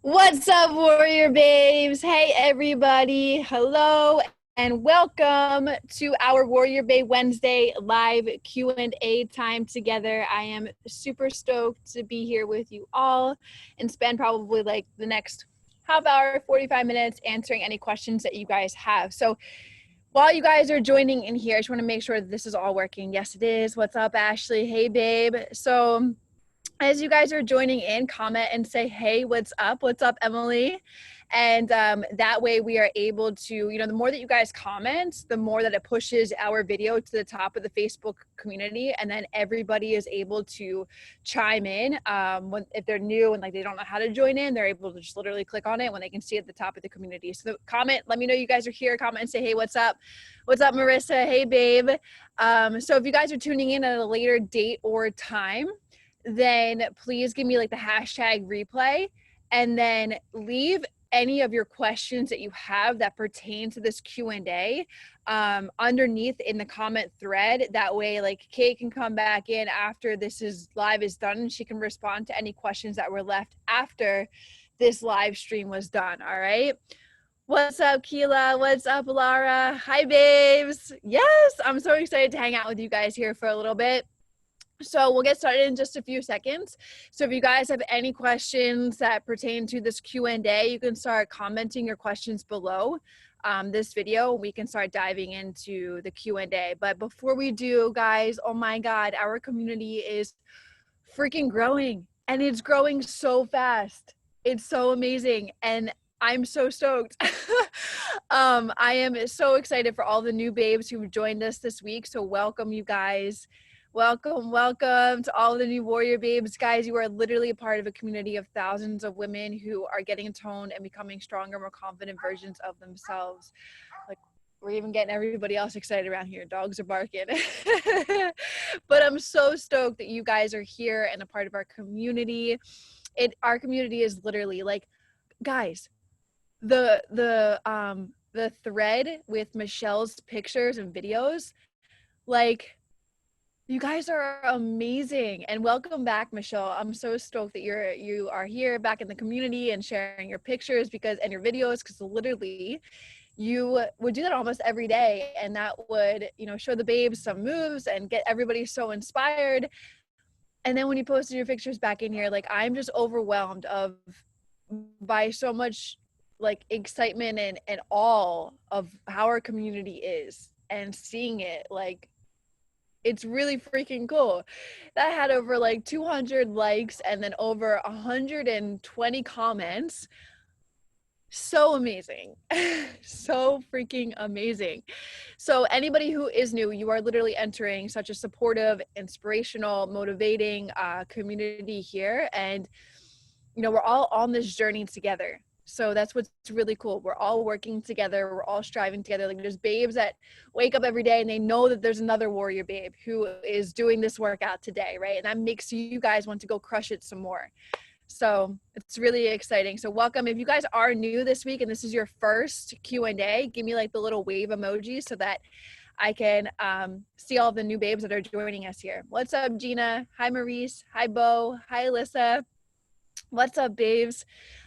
What's up, Warrior Babes? Hey, everybody. Hello and welcome to our Warrior Babe Wednesday live Q&A time together. I am super stoked to be here with you all and spend probably like the next half hour, 45 minutes answering any questions that you guys have. So while you guys are joining in here, I just want to make sure that this is all working. Yes, it is. What's up, Ashley? Hey, babe. So as you guys are joining in, comment and say, hey, what's up? What's up, Emily? And that way we are able to, the more that you guys comment, the more that it pushes our video to the top of the Facebook community. And then everybody is able to chime in. If they're new and like they don't know how to join in, they're able to just literally click on it when they can see at the top of the community. So comment, let me know you guys are here. Comment and say, hey, what's up? What's up, Marissa? Hey, babe. So if you guys are tuning in at a later date or time, then please give me like the hashtag replay and then leave any of your questions that you have that pertain to this Q&A underneath in the comment thread. That way like Kate can come back in after this is live is done and she can respond to any questions that were left after this live stream was done. All right. What's up, Keela? What's up, Lara? Hi, babes. Yes, I'm so excited to hang out with you guys here for a little bit. So we'll get started in just a few seconds. So if you guys have any questions that pertain to this Q&A, you can start commenting your questions below this video. We can start diving into the Q&A. But before we do, guys, oh my God, our community is freaking growing and it's growing so fast. It's so amazing. And I'm so stoked. I am so excited for all the new babes who joined us this week. So welcome, you guys. Welcome to all the new Warrior Babes. Guys, you are literally a part of a community of thousands of women who are getting toned and becoming stronger, more confident versions of themselves. Like, we're even getting everybody else excited around here. Dogs are barking. But I'm so stoked that you guys are here and a part of our community. Our community is literally like, guys, the thread with Michelle's pictures and videos, like, you guys are amazing, and welcome back, Michelle. I'm so stoked that you are here back in the community and sharing your pictures and your videos, because literally you would do that almost every day, and that would, show the babes some moves and get everybody so inspired. And then when you posted your pictures back in here, like, I'm just overwhelmed by so much like excitement and awe of how our community is, and seeing it, like, it's really freaking cool. That had over like 200 likes and then over 120 comments. So amazing. So freaking amazing. So anybody who is new, you are literally entering such a supportive, inspirational, motivating community here. And, we're all on this journey together. So that's what's really cool. We're all working together. We're all striving together. Like, there's babes that wake up every day and they know that there's another warrior babe who is doing this workout today, right? And that makes you guys want to go crush it some more. So it's really exciting. So welcome. If you guys are new this week and this is your first Q&A, give me like the little wave emoji so that I can see all the new babes that are joining us here. What's up, Gina? Hi, Maurice. Hi, Bo. Hi, Alyssa. What's up, babes?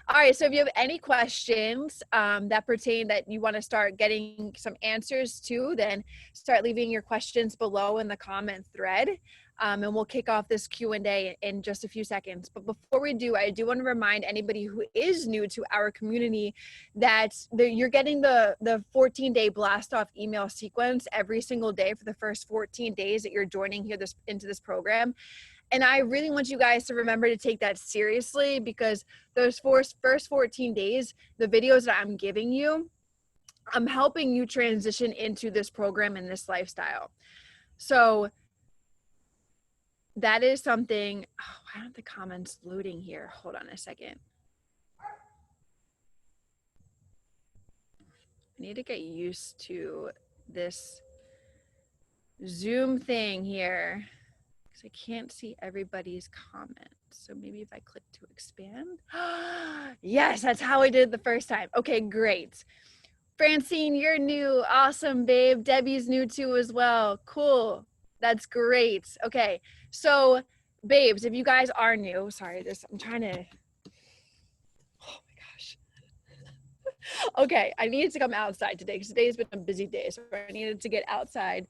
All right, so if you have any questions that pertain that you want to start getting some answers to, then start leaving your questions below in the comment thread, and we'll kick off this Q&A in just a few seconds. But before we do, I do want to remind anybody who is new to our community that you're getting the 14-day blast-off email sequence every single day for the first 14 days that you're joining here into this program. And I really want you guys to remember to take that seriously, because those first 14 days, the videos that I'm giving you, I'm helping you transition into this program and this lifestyle. So that is something. Oh, why aren't the comments loading here? Hold on a second. I need to get used to this Zoom thing here, I can't see everybody's comments. So maybe if I click to expand. Yes, that's how I did it the first time. Okay, great. Francine, you're new. Awesome, babe. Debbie's new too as well. Cool. That's great. Okay, so babes, if you guys are new, sorry, I'm trying to, oh my Okay, I needed to come outside today because today's been a busy day. So I needed to get outside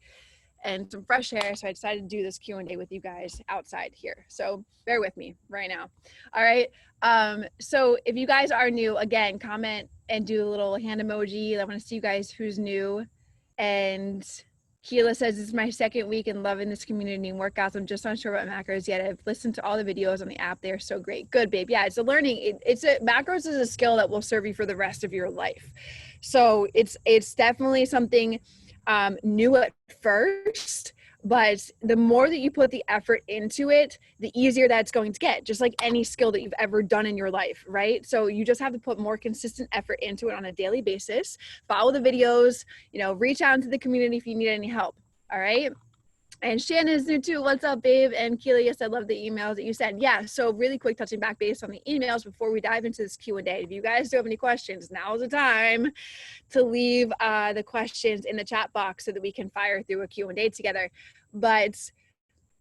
and some fresh air. So I decided to do this Q&A with you guys outside here. So bear with me right now. All right. So if you guys are new, again, comment and do a little hand emoji. I want to see you guys who's new. And Keela says, "This is my second week and loving this community and workouts. I'm just not sure about macros yet. I've listened to all the videos on the app. They are so great." Good, babe. Yeah, it's a learning. Macros is a skill that will serve you for the rest of your life. So it's definitely something new at first, but the more that you put the effort into it, the easier that's going to get, just like any skill that you've ever done in your life, right? So you just have to put more consistent effort into it on a daily basis. Follow the videos, reach out into the community if you need any help. All right. And Shannon is new too. What's up, babe? And Keela, yes, I love the emails that you sent. Yeah, so really quick, touching back based on the emails before we dive into this Q&A. If you guys do have any questions, now's the time to leave the questions in the chat box so that we can fire through a Q&A together. But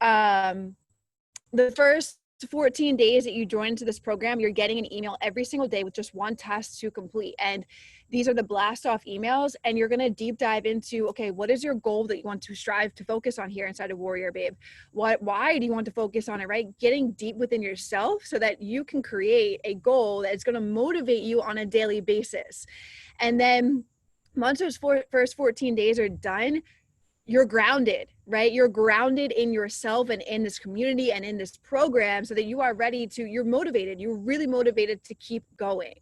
the first 14 days that you join into this program, you're getting an email every single day with just one task to complete. And these are the blast off emails, and you're going to deep dive into, okay, what is your goal that you want to strive to focus on here inside of WarriorBabe? Why do you want to focus on it, right? Getting deep within yourself so that you can create a goal that's going to motivate you on a daily basis. And then once those first 14 days are done, you're grounded, right? You're grounded in yourself and in this community and in this program so that you are ready to, you're motivated. You're really motivated to keep going.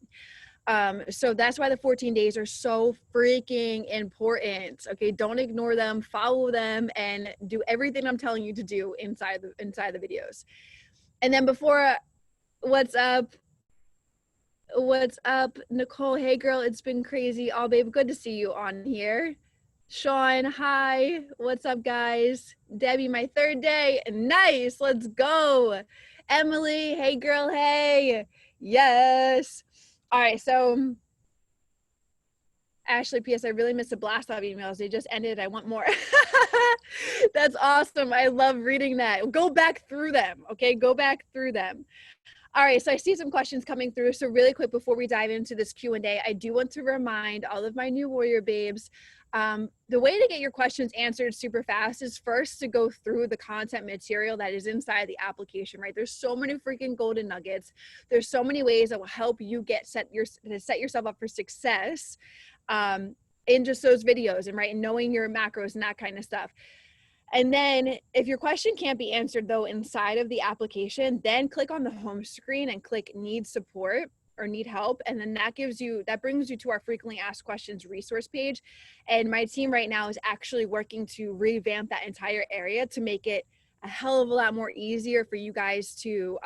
So that's why the 14 days are so freaking important. Okay. Don't ignore them, follow them, and do everything I'm telling you to do inside the videos. And then before, what's up, Nicole? Hey girl, it's been crazy. Oh, babe, good to see you on here. Sean, hi. What's up, guys? Debbie, my third day. Nice. Let's go. Emily, hey, girl. Hey. Yes. All right. So, Ashley, P.S. I really missed the blast off emails. They just ended. I want more. That's awesome. I love reading that. Go back through them. Okay. Go back through them. All right, so I see some questions coming through. So really quick, before we dive into this Q&A, I do want to remind all of my new Warrior Babes, the way to get your questions answered super fast is first to go through the content material that is inside the application, right? There's so many freaking golden nuggets. There's so many ways that will help you set yourself up for success in just those videos and right, knowing your macros and that kind of stuff. And then if your question can't be answered though inside of the application, then click on the home screen and click need support or need help. And then that brings you to our frequently asked questions resource page. And my team right now is actually working to revamp that entire area to make it a hell of a lot more easier for you guys to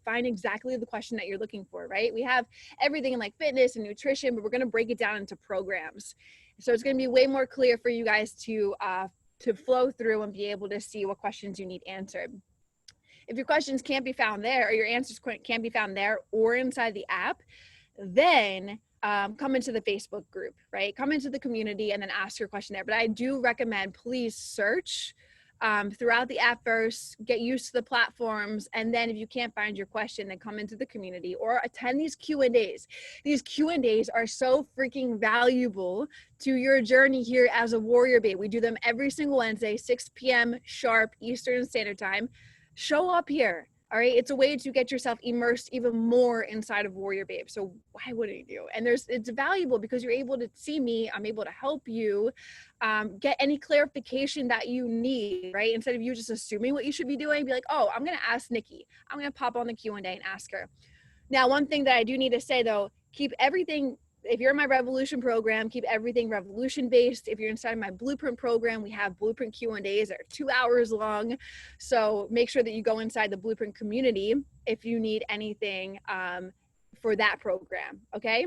find exactly the question that you're looking for, right? We have everything in like fitness and nutrition, but we're going to break it down into programs. So it's going to be way more clear for you guys to flow through and be able to see what questions you need answered. If your questions can't be found there, or your answers can't be found there or inside the app, then come into the Facebook group, right? Come into the community and then ask your question there. But I do recommend, please search throughout the app first, get used to the platforms, and then if you can't find your question, then come into the community or attend these Q&As. These Q&As are so freaking valuable to your journey here as a Warrior Babe. We do them every single Wednesday, 6 p.m. sharp Eastern Standard Time. Show up here. All right. It's a way to get yourself immersed even more inside of Warrior Babe. So why wouldn't you? And it's valuable because you're able to see me. I'm able to help you get any clarification that you need, right? Instead of you just assuming what you should be doing, be like, oh, I'm going to ask Nikki. I'm going to pop on the Q&A and ask her. Now, one thing that I do need to say though, keep everything, if you're in my Revolution program, keep everything Revolution based. If you're inside my Blueprint program, we have Blueprint Q&As that are 2 hours long. So make sure that you go inside the Blueprint community if you need anything for that program, okay?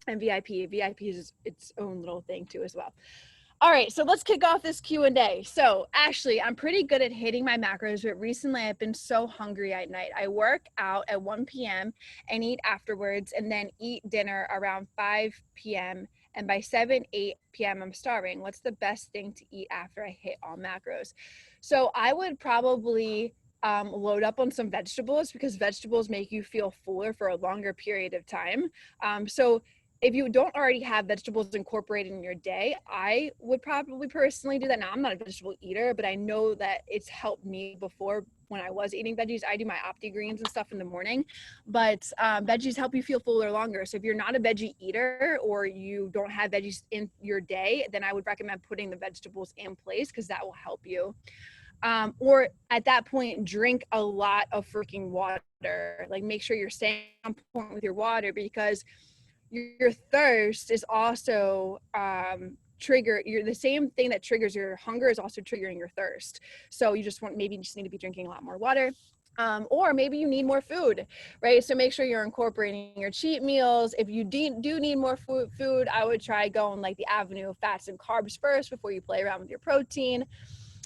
And VIP is its own little thing too as well. All right, so let's kick off this Q&A. So Ashley, I'm pretty good at hitting my macros, but recently I've been so hungry at night. I work out at 1 p.m. and eat afterwards and then eat dinner around 5 p.m. And by 8 p.m. I'm starving. What's the best thing to eat after I hit all macros? So I would probably load up on some vegetables because vegetables make you feel fuller for a longer period of time. So if you don't already have vegetables incorporated in your day, I would probably personally do that. Now, I'm not a vegetable eater, but I know that it's helped me before when I was eating veggies. I do my Opti Greens and stuff in the morning, but veggies help you feel fuller longer. So if you're not a veggie eater or you don't have veggies in your day, then I would recommend putting the vegetables in place because that will help you. Or at that point, drink a lot of freaking water. Like make sure you're staying on point with your water because your thirst is also you're the same thing that triggers your hunger is also triggering your thirst. So you just maybe you just need to be drinking a lot more water. Or maybe you need more food, right? So make sure you're incorporating your cheat meals. If you do need more food, I would try going like the avenue of fats and carbs first before you play around with your protein.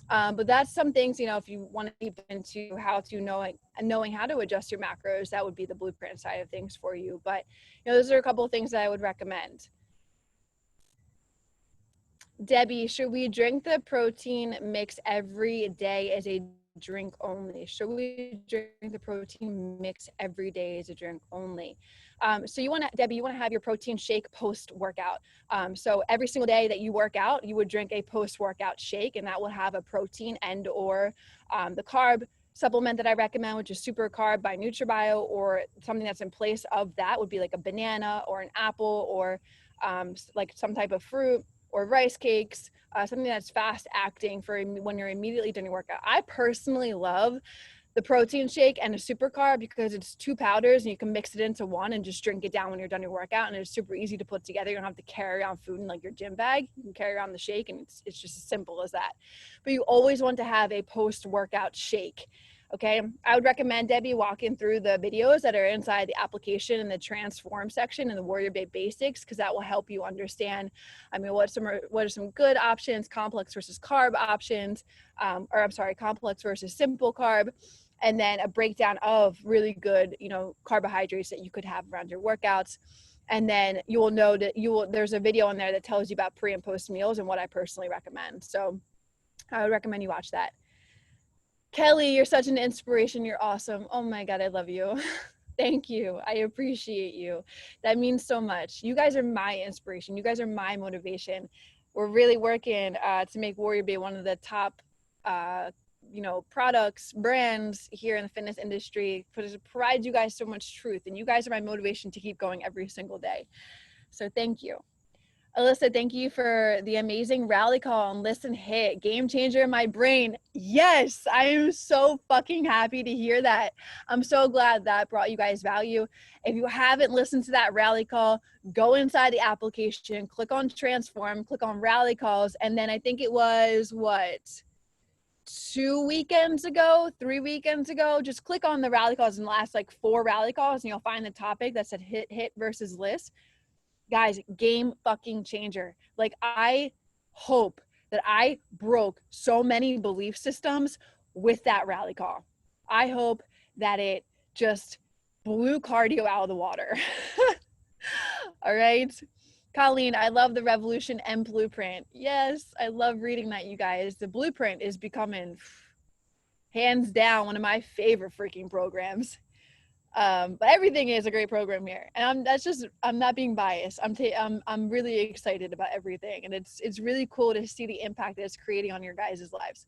But that's some things, you know, if you want to deep into how to knowing how to adjust your macros, that would be the blueprint side of things for you. But, you know, those are a couple of things that I would recommend. Debbie, should we drink the protein mix every day as a drink only? Should we drink the protein mix every day as a drink only? So you want to, Debbie, you want to have your protein shake post-workout. So every single day that you work out, you would drink a post-workout shake, and that will have a protein and or the carb supplement that I recommend, which is Super Carb by NutriBio, or something that's in place of that would be like a banana or an apple or like some type of fruit or rice cakes, something that's fast acting for when you're immediately done your workout. I personally love the protein shake and a super carb because it's 2 powders and you can mix it into one and just drink it down when you're done your workout, and it's super easy to put together. You don't have to carry around food in like your gym bag. You can carry around the shake, and it's just as simple as that. But you always want to have a post-workout shake. Okay, I would recommend, Debbie, walking through the videos that are inside the application in the transform section in the WarriorBabe basics, because that will help you understand, I mean, what are some good options, complex versus carb options, complex versus simple carb, and then a breakdown of really good, you know, carbohydrates that you could have around your workouts. And then you will know that there's a video in there that tells you about pre and post meals and what I personally recommend. So I would recommend you watch that. Kelly, you're such an inspiration. You're awesome. Oh my God, I love you. Thank you. I appreciate you. That means so much. You guys are my inspiration. You guys are my motivation. We're really working to make WarriorBabe one of the top, you know, products, brands here in the fitness industry, because it provides you guys so much truth. And you guys are my motivation to keep going every single day. So thank you. Alyssa, thank you for the amazing rally call on Listen Hit. Game changer in my brain. Yes, I am so fucking happy to hear that. I'm so glad that brought you guys value. If you haven't listened to that rally call, go inside the application, click on transform, click on rally calls, and then I think it was, 3 weekends ago, just click on the rally calls in the last like 4 rally calls and you'll find the topic that said hit versus list. Guys, game fucking changer. Like, I hope that I broke so many belief systems with that rally call. I hope that it just blew cardio out of the water. All right. Colleen, I love the Revolution and Blueprint. Yes, I love reading that, you guys. The Blueprint is becoming hands down one of my favorite freaking programs. But everything is a great program here, and I'm not being biased. I'm really excited about everything, and it's really cool to see the impact that it's creating on your guys' lives.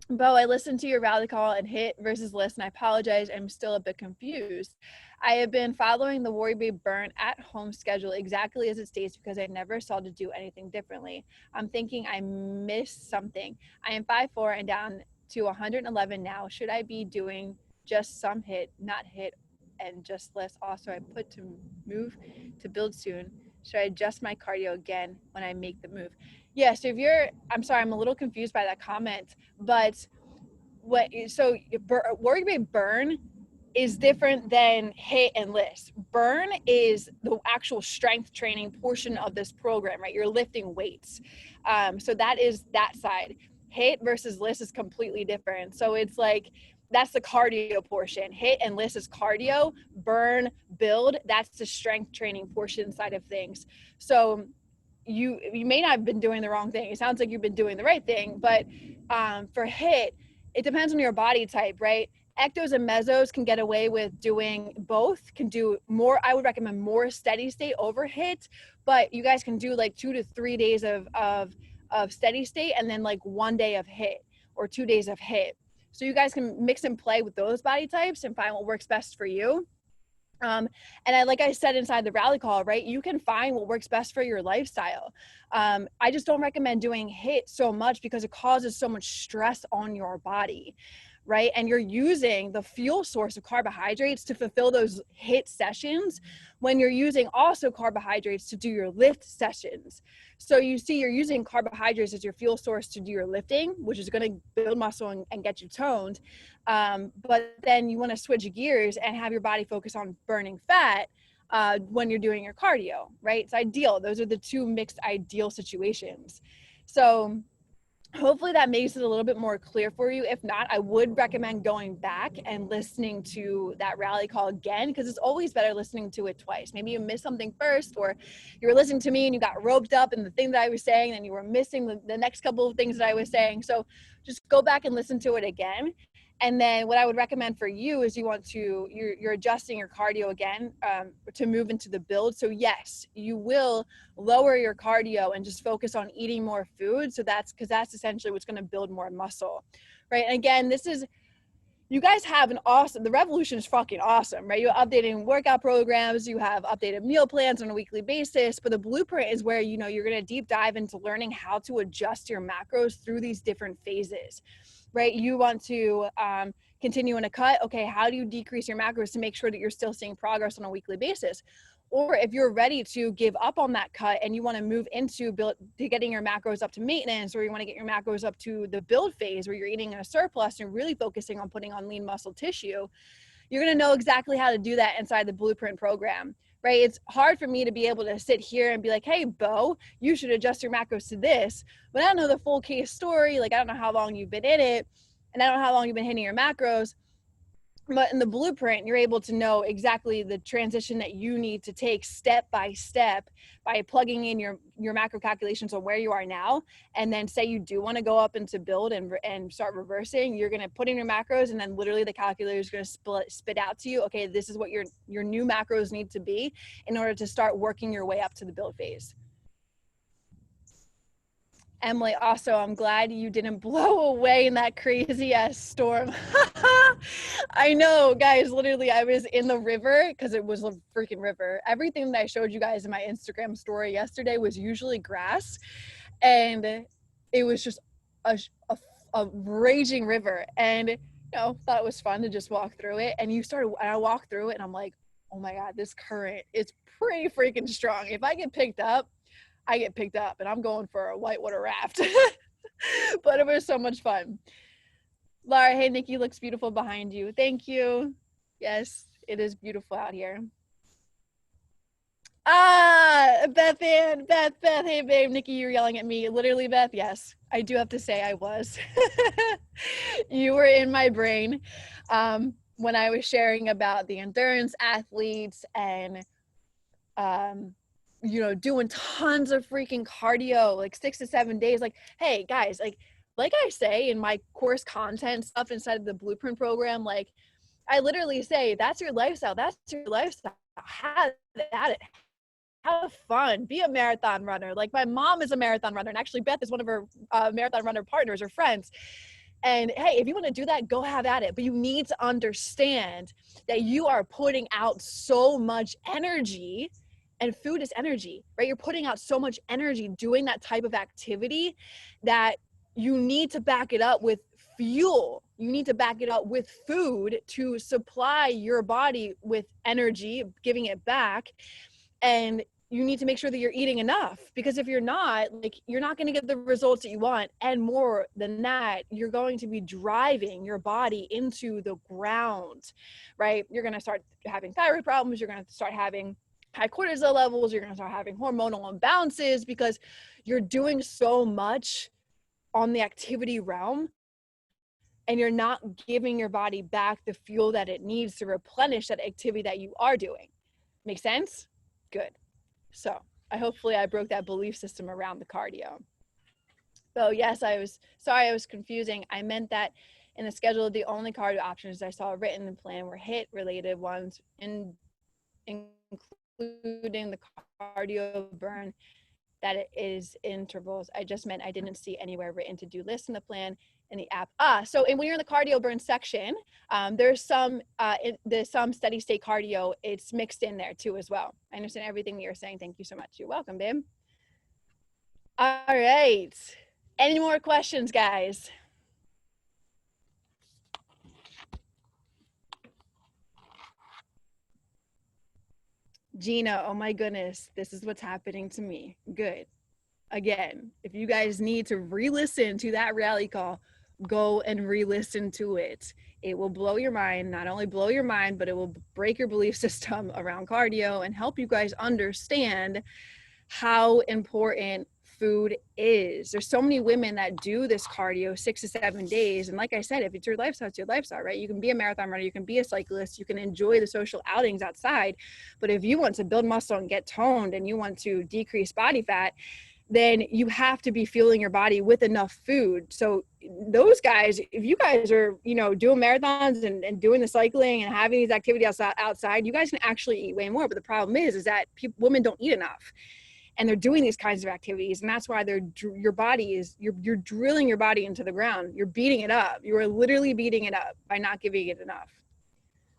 Bo, I listened to your rally call and hit versus list, and I apologize, I'm still a bit confused. I have been following the WarriorBabe Burn at home schedule exactly as it states because I never saw to do anything differently. I'm thinking I missed something. I am 5'4" and down to 111 now. Should I be doing just some hit, not hit, and just less? Also, I put to move to build soon. Should I adjust my cardio again when I make the move? Yeah, so I'm sorry, I'm a little confused by that comment, but WarriorBabe Burn is different than hit and list. Burn is the actual strength training portion of this program, right? You're lifting weights. So that is that side. Hit versus list is completely different. So it's like, that's the cardio portion. Hit and list is cardio. Burn, build, that's the strength training portion side of things. So you may not have been doing the wrong thing. It sounds like you've been doing the right thing, but for hit, it depends on your body type, right? Ectos and mesos can get away with doing both, can do more. I would recommend more steady state over HIIT, but you guys can do like 2 to 3 days of steady state and then like 1 day of HIIT or 2 days of HIIT. So you guys can mix and play with those body types and find what works best for you. Like I said inside the rally call, right, you can find what works best for your lifestyle. I just don't recommend doing HIIT so much because it causes so much stress on your body, right? And you're using the fuel source of carbohydrates to fulfill those HIIT sessions when you're using also carbohydrates to do your lift sessions. So you see, you're using carbohydrates as your fuel source to do your lifting, which is going to build muscle and get you toned. But then you want to switch gears and have your body focus on burning fat when you're doing your cardio, right? It's ideal. Those are the two mixed ideal situations. So hopefully that makes it a little bit more clear for you. If not, I would recommend going back and listening to that rally call again, because it's always better listening to it twice. Maybe you missed something first, or you were listening to me and you got roped up in the thing that I was saying, and you were missing the next couple of things that I was saying. So just go back and listen to it again. And then what I would recommend for you is you're adjusting your cardio again to move into the build. So yes, you will lower your cardio and just focus on eating more food. So that's essentially what's going to build more muscle, right? And again, you guys have the revolution is fucking awesome, right? You're updating workout programs, you have updated meal plans on a weekly basis, but the blueprint is where, you're going to deep dive into learning how to adjust your macros through these different phases, right? You want to continue in a cut. Okay, how do you decrease your macros to make sure that you're still seeing progress on a weekly basis? Or if you're ready to give up on that cut and you want to move into getting your macros up to maintenance, or you want to get your macros up to the build phase where you're eating in a surplus and really focusing on putting on lean muscle tissue, you're going to know exactly how to do that inside the blueprint program, right? It's hard for me to be able to sit here and be like, hey, Bo, you should adjust your macros to this, but I don't know the full case story. Like, I don't know how long you've been in it, and I don't know how long you've been hitting your macros. But in the blueprint, you're able to know exactly the transition that you need to take step by step by plugging in your macro calculations on where you are now. And then say you do want to go up into build and start reversing, you're going to put in your macros, and then literally the calculator is going to spit out to you, okay, this is what your new macros need to be in order to start working your way up to the build phase. Emily, also, I'm glad you didn't blow away in that crazy ass storm. I know, guys, literally I was in the river because it was a freaking river. Everything that I showed you guys in my Instagram story yesterday was usually grass, and it was just a raging river. And thought it was fun to just walk through it. And I walked through it and I'm like, oh my God, this current is pretty freaking strong. If I get picked up, and I'm going for a whitewater raft. But it was so much fun. Laura, hey, Nikki looks beautiful behind you. Thank you. Yes, it is beautiful out here. Beth, hey, babe. Nikki, you're yelling at me. Literally, Beth, yes. I do have to say I was. You were in my brain when I was sharing about the endurance athletes and doing tons of freaking cardio, like 6 to 7 days. Like, hey guys, like I say in my course content stuff inside of the blueprint program, like I literally say, that's your lifestyle. Have at it. Have fun. Be a marathon runner. Like, my mom is a marathon runner, and actually Beth is one of her marathon runner partners or friends. And hey, if you want to do that, go have at it. But you need to understand that you are putting out so much energy. And food is energy, right? You're putting out so much energy doing that type of activity that you need to back it up with fuel. You need to back it up with food to supply your body with energy, giving it back. And you need to make sure that you're eating enough, because if you're not, like, you're not going to get the results that you want. And more than that, you're going to be driving your body into the ground, right? You're going to start having thyroid problems. You're going to start having high cortisol levels. You're going to start having hormonal imbalances because you're doing so much on the activity realm and you're not giving your body back the fuel that it needs to replenish that activity that you are doing. Make sense? Good. So hopefully I broke that belief system around the cardio. So yes, I was sorry, I was confusing. I meant that In the schedule, the only cardio options I saw written in the plan were HIIT related ones, including the cardio burn that it is intervals. I just meant I didn't see anywhere written to do list in the plan in the app. So when you're in the cardio burn section, there's some steady state cardio. It's mixed in there too as well. I understand everything that you're saying. Thank you so much. You're welcome, babe. All right. Any more questions, guys? Gina, oh my goodness, this is what's happening to me. Good. Again, if you guys need to re-listen to that rally call, go and re-listen to it. It will blow your mind, not only blow your mind, but it will break your belief system around cardio and help you guys understand how important food is. There's so many women that do this cardio 6 to 7 days. And like I said, if it's your lifestyle, it's your lifestyle, right? You can be a marathon runner, you can be a cyclist, you can enjoy the social outings outside. But if you want to build muscle and get toned and you want to decrease body fat, then you have to be fueling your body with enough food. So those guys, if you guys are, doing marathons and doing the cycling and having these activities outside, you guys can actually eat way more. But the problem is that women don't eat enough. And they're doing these kinds of activities, and that's why your body is you're drilling your body into the ground. You're beating it up. You are literally beating it up by not giving it enough.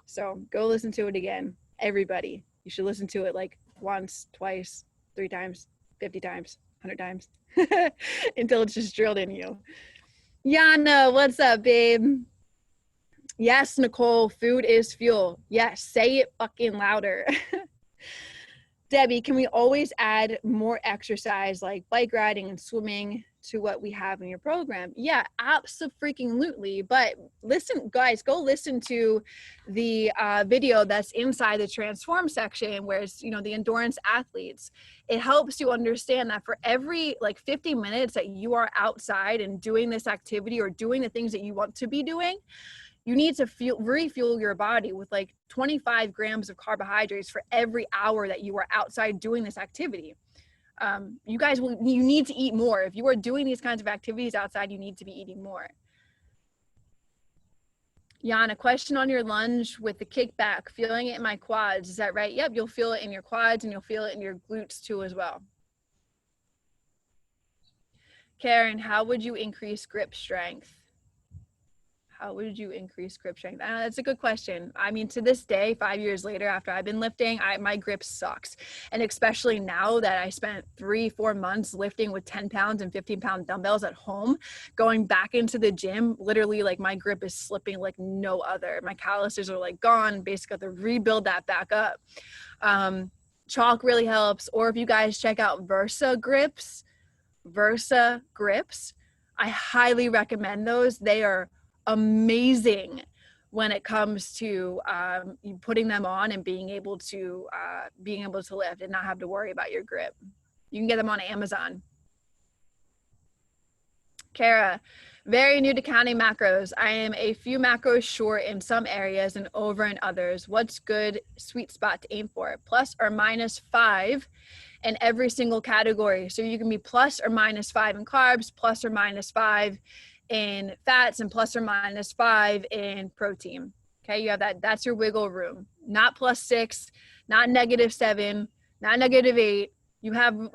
So go listen to it again, everybody. You should listen to it like once, twice, 3 times, 50 times, 100 times, until it's just drilled in you. Yana, what's up, babe? Yes, Nicole, food is fuel. Yes, say it fucking louder. Debbie, can we always add more exercise like bike riding and swimming to what we have in your program? Yeah, absolutely. But listen, guys, go listen to the video that's inside the transform section where it's, the endurance athletes. It helps you understand that for every 50 minutes that you are outside and doing this activity or doing the things that you want to be doing, you need to refuel your body with 25 grams of carbohydrates for every hour that you are outside doing this activity. You need to eat more. If you are doing these kinds of activities outside, you need to be eating more. Jan, a question on your lunge with the kickback, feeling it in my quads. Is that right? Yep, you'll feel it in your quads and you'll feel it in your glutes too as well. Karen, how would you increase grip strength? How would you increase grip strength? That's a good question. I mean, to this day, 5 years later, after I've been lifting, my grip sucks. And especially now that I spent 3-4 months lifting with 10 pounds and 15-pound dumbbells at home, going back into the gym, literally my grip is slipping like no other. My calluses are gone. Basically, I have to rebuild that back up. Chalk really helps. Or if you guys check out Versa grips, I highly recommend those. They are amazing when it comes to putting them on and being able to lift and not have to worry about your grip. You can get them on Amazon. Kara, very new to counting macros. I am a few macros short in some areas and over in others. What's good sweet spot to aim for? Plus or minus 5 in every single category. So you can be plus or minus 5 in carbs, plus or minus 5 in fats, and plus or minus 5 in protein. Okay, you have that. That's your wiggle room. Not plus 6, not negative 7, not negative 8.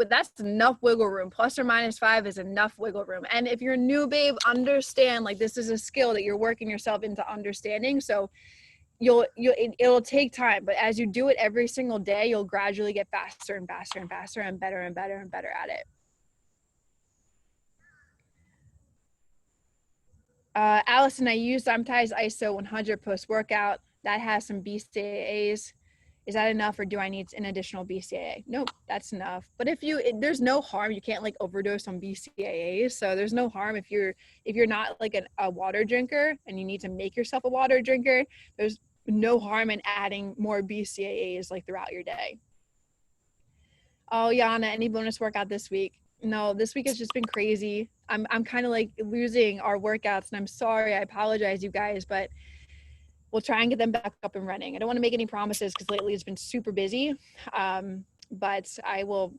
That's enough wiggle room. Plus or minus 5 is enough wiggle room. And if you're new, babe, understand this is a skill that you're working yourself into understanding. So it'll take time, but as you do it every single day, you'll gradually get faster and faster and faster and better and better and better at it. Allison, I use sometimes ISO 100 post-workout. That has some BCAAs. Is that enough, or do I need an additional BCAA? Nope, that's enough. But there's no harm. You can't overdose on BCAAs. So there's no harm if you're not a water drinker and you need to make yourself a water drinker. There's no harm in adding more BCAAs throughout your day. Oh, Yana, any bonus workout this week? No, this week has just been crazy. I'm kind of losing our workouts, and I'm sorry. I apologize, you guys, but we'll try and get them back up and running. I don't want to make any promises because lately it's been super busy. But I'll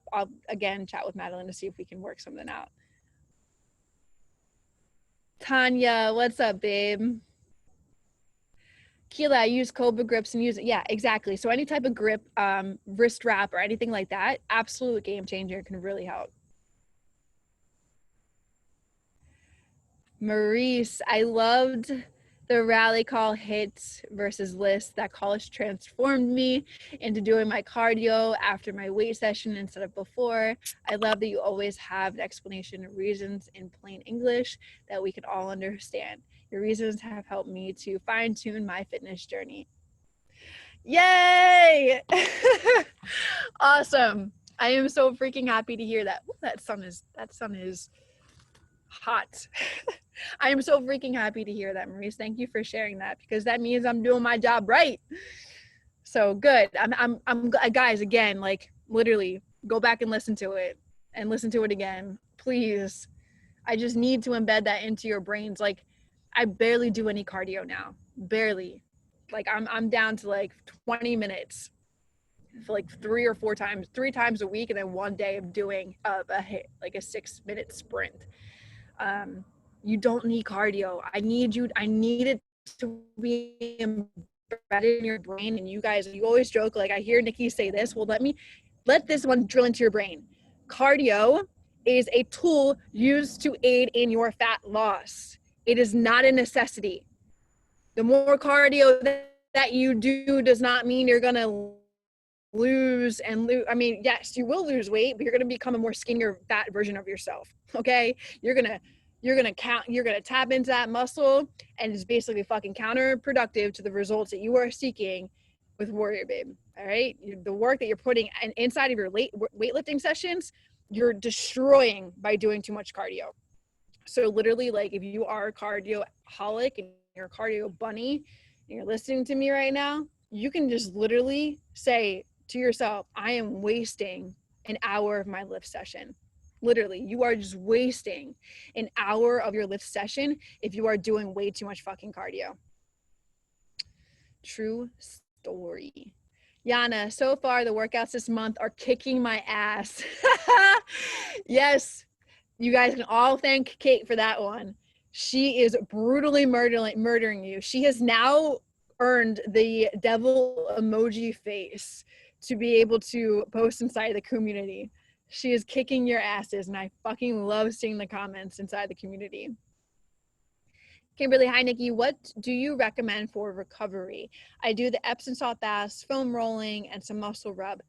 again chat with Madeline to see if we can work something out. Tanya, what's up, babe? Keela, I use Cobra grips and use it. Yeah, exactly. So any type of grip, wrist wrap or anything like that, absolute game changer, can really help. Maurice, I loved the rally call hits versus list. That call has transformed me into doing my cardio after my weight session instead of before. I love that you always have an explanation and reasons in plain English that we can all understand. Your reasons have helped me to fine tune my fitness journey. Yay! Awesome. I am so freaking happy to hear that. Ooh, that sun is hot. I am so freaking happy to hear that, Maurice. Thank you for sharing that, because that means I'm doing my job right. So good. I'm guys, again, like literally go back and listen to it again, please. I just need to embed that into your brains. Like, I barely do any cardio now, barely. Like I'm down to like 20 minutes for like three times a week, and then one day of doing like a 6-minute sprint. You don't need cardio. I need it to be embedded in your brain. And you guys, you always joke, like, I hear Nikki say this. Well, let this one drill into your brain. Cardio is a tool used to aid in your fat loss. It is not a necessity. The more cardio that you do does not mean you're going to lose. I mean, yes, you will lose weight, but you're going to become a more skinnier, fat version of yourself. Okay. You're going to tap into that muscle, and it's basically fucking counterproductive to the results that you are seeking with WarriorBabe. All right. The work that you're putting inside of your weightlifting sessions, you're destroying by doing too much cardio. So literally, like, if you are a cardioholic and you're a cardio bunny and you're listening to me right now, you can just literally say to yourself, I am wasting an hour of my lift session. Literally, you are just wasting an hour of your lift session if you are doing way too much fucking cardio. True story. Yana, so far the workouts this month are kicking my ass. Yes, you guys can all thank Kate for that one. She is brutally murdering you. She has now earned the devil emoji face to be able to post inside the community. She is kicking your asses, and I fucking love seeing the comments inside the community. Kimberly, hi Nikki, what do you recommend for recovery? I do the Epsom salt baths, foam rolling, and some muscle rub.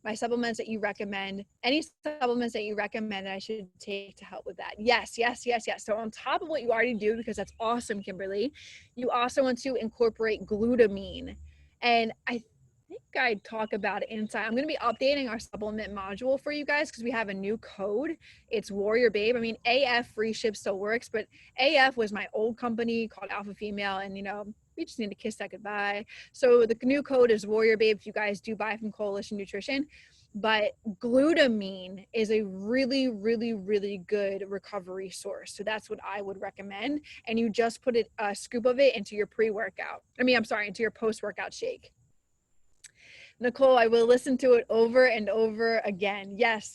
My supplements that you recommend, any supplements that you recommend I should take to help with that? Yes. So on top of what you already do, because that's awesome, Kimberly, you also want to incorporate glutamine. And I think I talk about it inside. I'm going to be updating our supplement module for you guys because we have a new code. It's WarriorBabe. I mean, AF free ship still works, but AF was my old company called Alpha Female, and we just need to kiss that goodbye. So the new code is WarriorBabe if you guys do buy from Coalition Nutrition. But glutamine is a really, really, really good recovery source. So that's what I would recommend. And you just put a scoop of it into your pre-workout. Into your post-workout shake. Nicole, I will listen to it over and over again. Yes.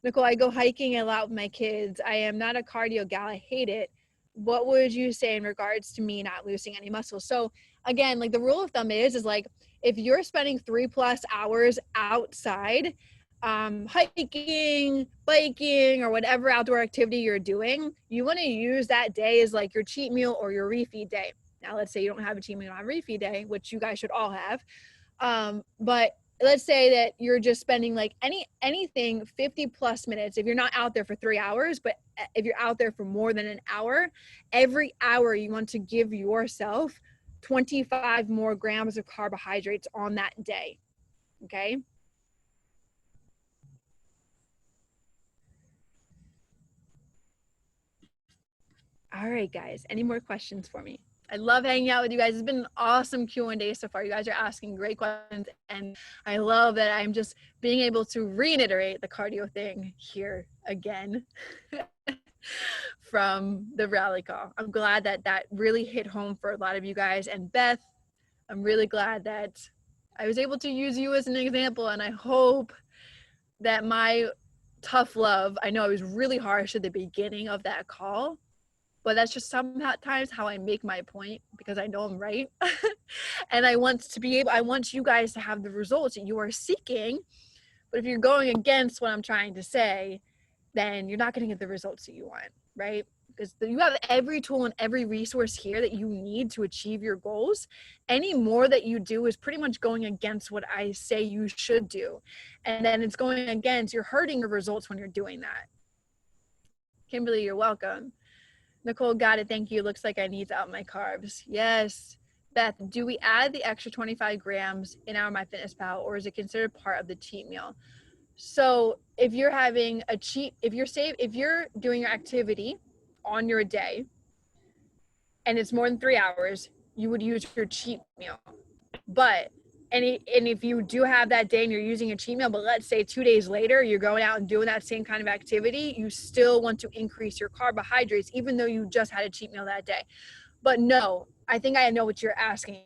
Nicole, I go hiking a lot with my kids. I am not a cardio gal. I hate it. What would you say in regards to me not losing any muscle? So again, like, the rule of thumb is like, if you're spending 3+ hours outside, hiking, biking, or whatever outdoor activity you're doing, you want to use that day as like your cheat meal or your refeed day. Now, let's say you don't have a cheat meal on refeed day, which you guys should all have. But let's say that you're just spending like anything 50+ minutes. If you're not out there for 3 hours, but if you're out there for more than an hour, every hour you want to give yourself 25 more grams of carbohydrates on that day. Okay. All right, guys, any more questions for me? I love hanging out with you guys. It's been an awesome Q&A so far. You guys are asking great questions, and I love that I'm just being able to reiterate the cardio thing here again from the rally call. I'm glad that that really hit home for a lot of you guys. And Beth, I'm really glad that I was able to use you as an example, and I hope that my tough love, I know I was really harsh at the beginning of that call, but that's just sometimes how I make my point, because I know I'm right. And I want you guys to have the results that you are seeking. But if you're going against what I'm trying to say, then you're not going to get the results that you want, right? Because you have every tool and every resource here that you need to achieve your goals. Any more that you do is pretty much going against what I say you should do. And then it's going against, you're hurting your results when you're doing that. Kimberly, you're welcome. Nicole, got it. Thank you. Looks like I need to up my carbs. Yes. Beth, do we add the extra 25 grams in our Myfitnesspal, or is it considered part of the cheat meal? So if you're having a cheat, if you're doing your activity on your day and it's more than 3 hours, you would use your cheat meal. But and if you do have that day and you're using a cheat meal, but let's say 2 days later you're going out and doing that same kind of activity, you still want to increase your carbohydrates even though you just had a cheat meal that day. But no, I think I know what you're asking.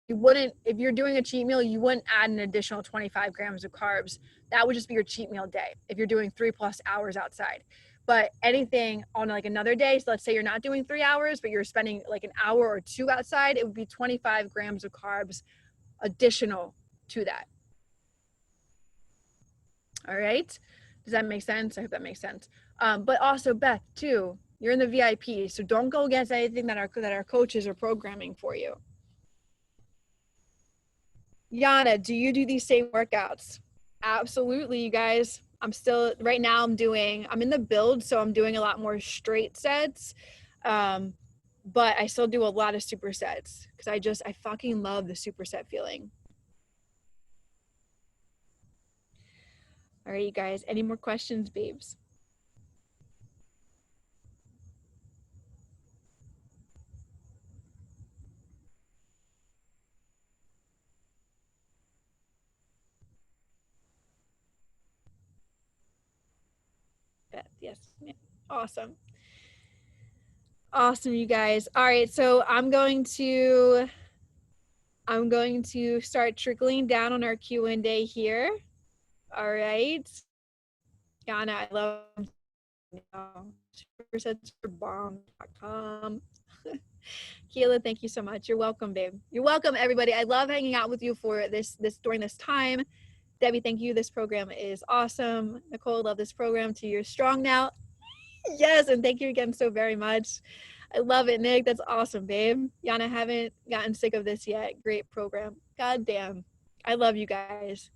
You wouldn't, if you're doing a cheat meal, you wouldn't add an additional 25 grams of carbs. That would just be your cheat meal day if you're doing 3+ hours outside. But anything on like another day, so let's say you're not doing 3 hours, but you're spending like an hour or two outside, it would be 25 grams of carbs additional to that. All right. Does that make sense? I hope that makes sense. But also, Beth, too, you're in the VIP, so don't go against anything that our coaches are programming for you. Yana, do you do these same workouts? Absolutely, you guys. Right now I'm in the build, so I'm doing a lot more straight sets. But I still do a lot of supersets because I fucking love the superset feeling. All right, you guys, any more questions, babes? Yes. Awesome. Awesome, you guys. All right, so I'm going to start trickling down on our Q&A here. All right. Yana, I love supersetsforbomb.com. Keila, thank you so much. You're welcome, babe. You're welcome, everybody. I love hanging out with you for this during this time. Debbie, thank you. This program is awesome. Nicole, love this program. 2 years strong now. Yes, and thank you again so very much. I love it, Nick. That's awesome, babe. Yana, haven't gotten sick of this yet. Great program. God damn. I love you guys.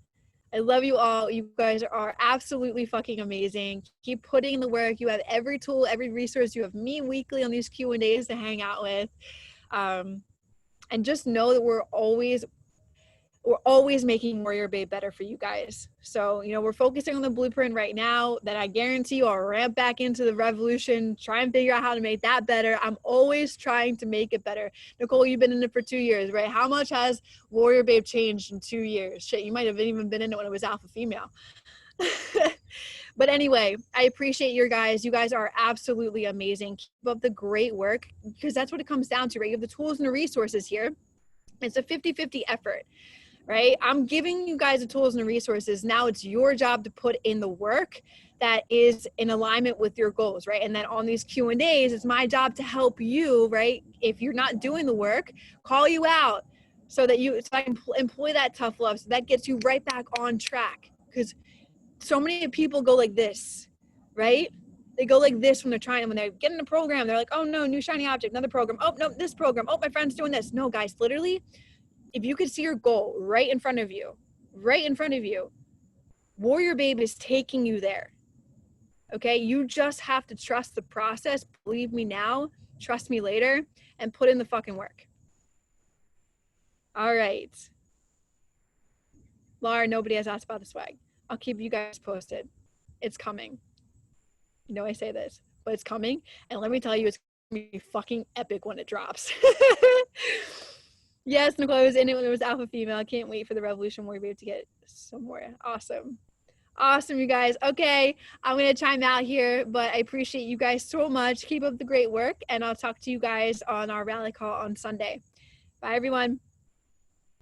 I love you all. You guys are absolutely fucking amazing. Keep putting in the work. You have every tool, every resource. You have me weekly on these Q&As to hang out with. And just know that we're always making WarriorBabe better for you guys. So, we're focusing on the blueprint right now that I guarantee you I'll ramp back into the revolution, try and figure out how to make that better. I'm always trying to make it better. Nicole, you've been in it for 2 years, right? How much has WarriorBabe changed in 2 years? Shit, you might have even been in it when it was alpha female. But anyway, I appreciate you guys. You guys are absolutely amazing. Keep up the great work, because that's what it comes down to, right? You have the tools and the resources here. It's a 50-50 effort. Right? I'm giving you guys the tools and the resources. Now it's your job to put in the work that is in alignment with your goals, right? And then on these Q&As, it's my job to help you, right? If you're not doing the work, call you out so I can employ that tough love. So that gets you right back on track. Because so many people go like this, right? They go like this when they're getting a program. They're like, oh no, new shiny object, another program. Oh no, this program. Oh, my friend's doing this. No, guys, literally, if you could see your goal right in front of you, WarriorBabe is taking you there. Okay, you just have to trust the process. Believe me now, trust me later, and put in the fucking work. All right. Laura, nobody has asked about the swag. I'll keep you guys posted. It's coming. I say this, but it's coming. And let me tell you, it's going to be fucking epic when it drops. Yes, Nicole, I was in it when it was alpha female. I can't wait for the Revolution WarriorBabe to get some more. Awesome. Awesome, you guys. Okay, I'm going to chime out here, but I appreciate you guys so much. Keep up the great work, and I'll talk to you guys on our rally call on Sunday. Bye, everyone.